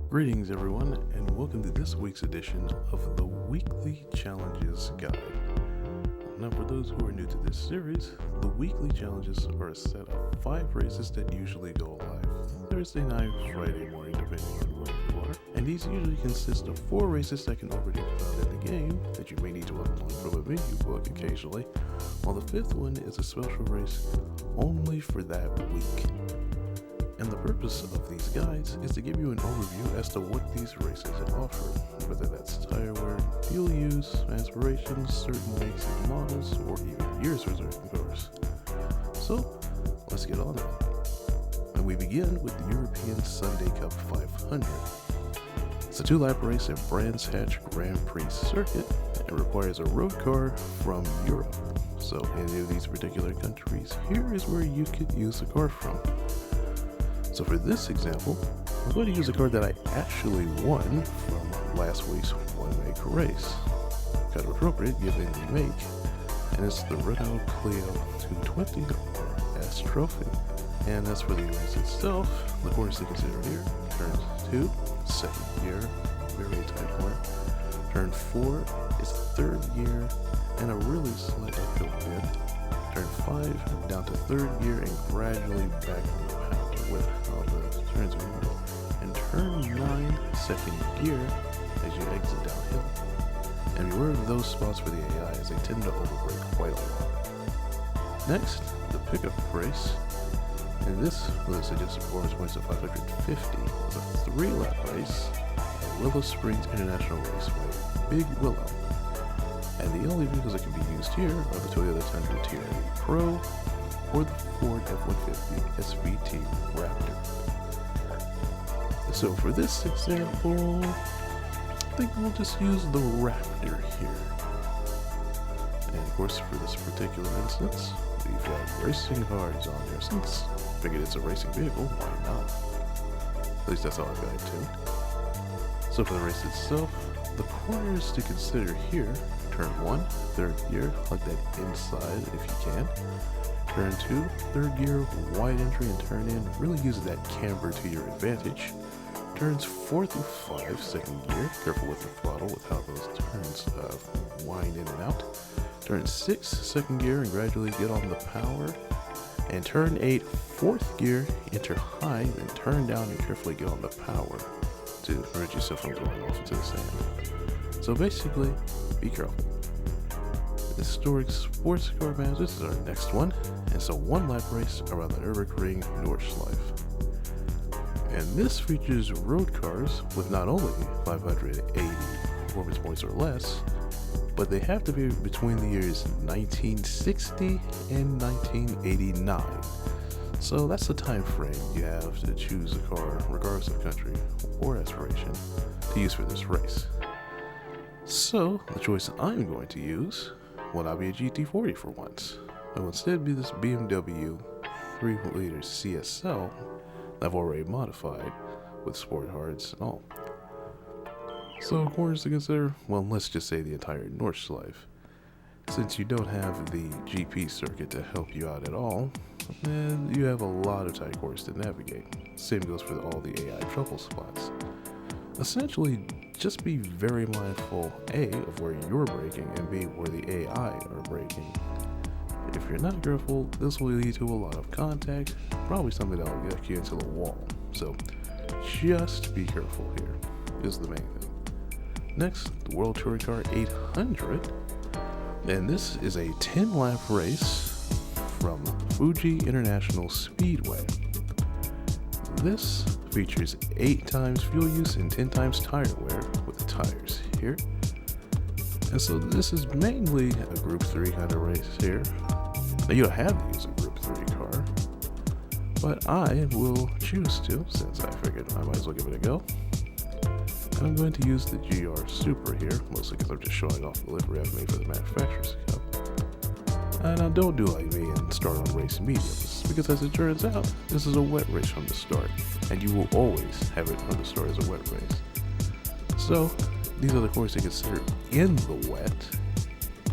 Greetings everyone, and welcome to this week's edition of the Weekly Challenges Guide. Now for those who are new to this series, the weekly challenges are a set of 5 races that usually go live Thursday night, Friday morning, depending on where you are. And these usually consist of 4 races that can already be found in the game that you may need to unlock from a menu book occasionally, while the 5th one is a special race only for that week. And the purpose of these guides is to give you an overview as to what these races offer, whether that's tire wear, fuel use, aspirations, certain makes and models, or even years for certain cars. So, let's get on it. And we begin with the European Sunday Cup 500. It's a 2-lap race in Vantage Grand Prix circuit and requires a road car from Europe. So, any of these particular countries, here is where you could use the car from. So for this example, I'm going to use a car that I actually won from last week's one-make race. Kind of appropriate given the make, and it's the Renault Clio 220 or S Trophy. And as for the race itself, the course to consider here, turn 2, second gear, very tight corner. Turn 4 is third gear and a really slight uphill bend. Turn 5 down to third gear and gradually back on the path with how the turns are moving, and turn 9 second gear as you exit downhill. And beware of those spots for the AI as they tend to overbrake quite a lot. Next, the pickup race, and this with a suggested performance points of 550 is a 3-lap race at Willow Springs International Raceway, Big Willow. And the only vehicles that can be used here are the Toyota Tundra TRD Pro or the Ford F-150 SVT Raptor. So for this example, I think we'll just use the Raptor here. And of course, for this particular instance, we've got racing cars on here. Since I figured it's a racing vehicle, why not? At least that's all I've got it to. So for the race itself, the corners to consider here, turn 1, third gear, hug that inside if you can. Turn 2, third gear, wide entry and turn in, really use that camber to your advantage. Turns 4 through 5, second gear, careful with the throttle with how those turns wind in and out. Turn 6, second gear and gradually get on the power. And turn 8, fourth gear, enter high, then turn down and carefully get on the power to prevent yourself from going off into the sand. So basically, be careful. Historic sports car match, this is our next one. And it's a 1-lap race around the Nürburgring Nordschleife. And this features road cars with not only 580 performance points or less, but they have to be between the years 1960 and 1989. So that's the time frame you have to choose a car, regardless of country or aspiration, to use for this race. So the choice I'm going to use will not be a GT40 for once. It will instead be this BMW 3-liter CSL that I've already modified with sport hards and all. So corners to consider, well, let's just say the entire Nordschleife. Since you don't have the GP circuit to help you out at all, then you have a lot of tight corners to navigate. Same goes for all the AI trouble spots. Essentially, just be very mindful, A, of where you're braking, and B, where the AI are braking. If you're not careful, this will lead to a lot of contact, probably something that will get you into the wall. So, just be careful here, is the main thing. Next, the World Touring Car 800, and this is a 10-lap race from Fuji International Speedway. This features 8 times fuel use and 10 times tire wear with the tires here. And so this is mainly a Group 3 kind of race here. Now you don't have to use a Group 3 car, but I will choose to, since I figured I might as well give it a go. And I'm going to use the GR Super here, mostly because I'm just showing off the livery I've made for the Manufacturer's Cup. And now don't do like me and start on race mediums, because as it turns out, this is a wet race from the start, and you will always have it from the start as a wet race. So, these are the corners to consider in the wet,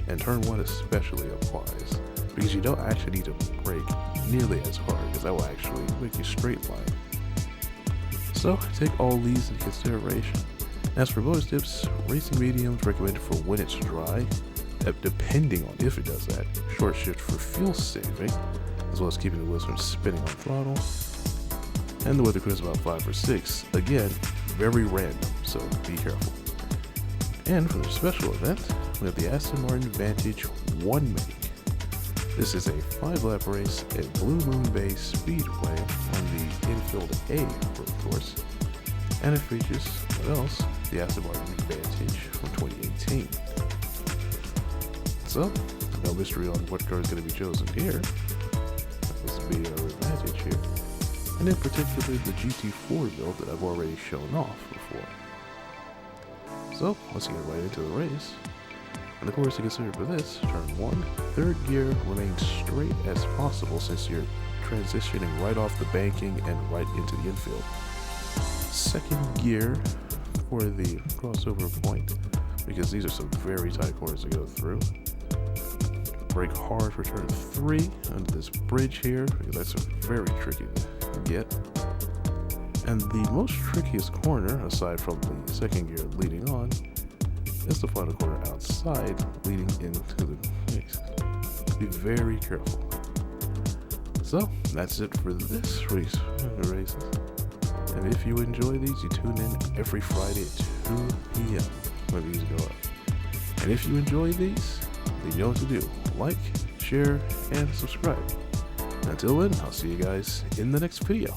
and turn 1 especially applies, because you don't actually need to brake nearly as hard, because that will actually make you straight line. So take all these into consideration. As for bonus tips, racing mediums recommended for when it's dry, depending on if it does that. Short shift for fuel saving, as well as keeping the wheels from spinning on throttle. And the weather crew is about 5 or 6. Again, very random, so be careful. And for the special event, we have the Aston Martin Vantage 1 make. This is a 5-lap race at Blue Moon Bay Speedway on the Infield A road course. And it features, what else? The Aston Martin Vantage from 2018. So, no mystery on what car is going to be chosen here. This will be our Vantage here. And in particular, the GT4 build that I've already shown off before. So, let's get right into the race. And the course to consider for this, turn 1, third gear, remain straight as possible since you're transitioning right off the banking and right into the infield. Second gear for the crossover point, because these are some very tight corners to go through. Brake hard for turn 3 under this bridge here, because that's very tricky to get. And the most trickiest corner, aside from the second gear leading on, is the final corner outside leading into the race. Be very careful. So, that's it for this race. And if you enjoy these, you tune in every Friday at 2 p.m. when these go up. And if you enjoy these, then you know what to do. Like, share, and subscribe. Until then, I'll see you guys in the next video.